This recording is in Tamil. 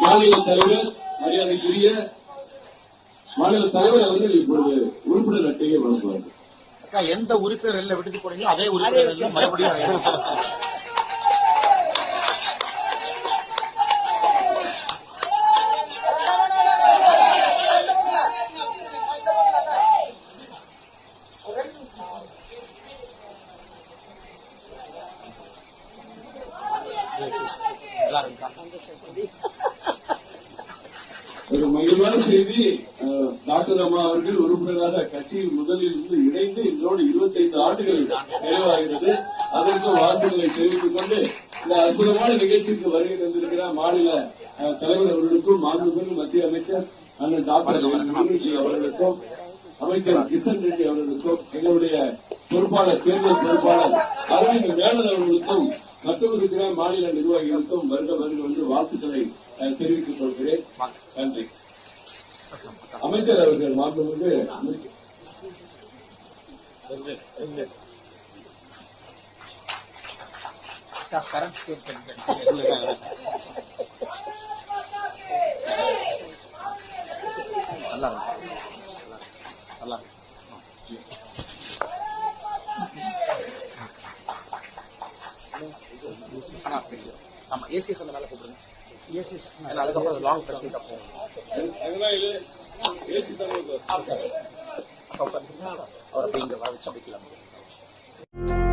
மாநில தலைவர் மரியாதைக்குரிய மாநில தலைவர் அவர்கள் இப்பொழுது உறுப்பினர் அட்டையை வழங்குவார்கள். எந்த உறுப்பினர் எல்லாம் விட்டுட்டு போனீங்களோ அதே உறுப்பினர் மறுபடியும் ஒரு மகிழ்வான செய்தி. டாக்டர் அம்மா அவர்கள் உறுப்பினராக கட்சியில் முதலில் இருந்து இணைந்து இதோடு 25 ஆண்டுகள் நிறைவாகிறது. அதற்கு வாழ்த்துக்களை தெரிவித்துக் கொண்டு இந்த அற்புதமான நிகழ்ச்சிக்கு வருகை தந்திருக்கிற மாநில தலைவர் அவர்களுக்கும் மாண்புமிகு மத்திய அமைச்சர் அண்ணன் டாக்டர் அவர்களுக்கும் அமைச்சர் கிஷன் ரெட்டி அவர்களுக்கும் எங்களுடைய பொறுப்பாளர் தேர்தல் பொறுப்பாளர் அரவிந்த் மேனன் அவர்களுக்கும் மற்றும் இருக்கிற மாநில நிர்வாகிகளுக்கும் வருக வருக வந்து வாழ்த்துக்களை தெரிவித்துக் கொள்கிறேன். நன்றி. அமைச்சர் அவர்கள் மாண்புமிகு ஆமா ஏசி மேல கூப்பிடுங்க. ஏசி அதுக்கப்புறம் லாங் பிரஸ் மீட் அப்போ அவரை இங்க வர வச்சு அப்படிக்கலாம்.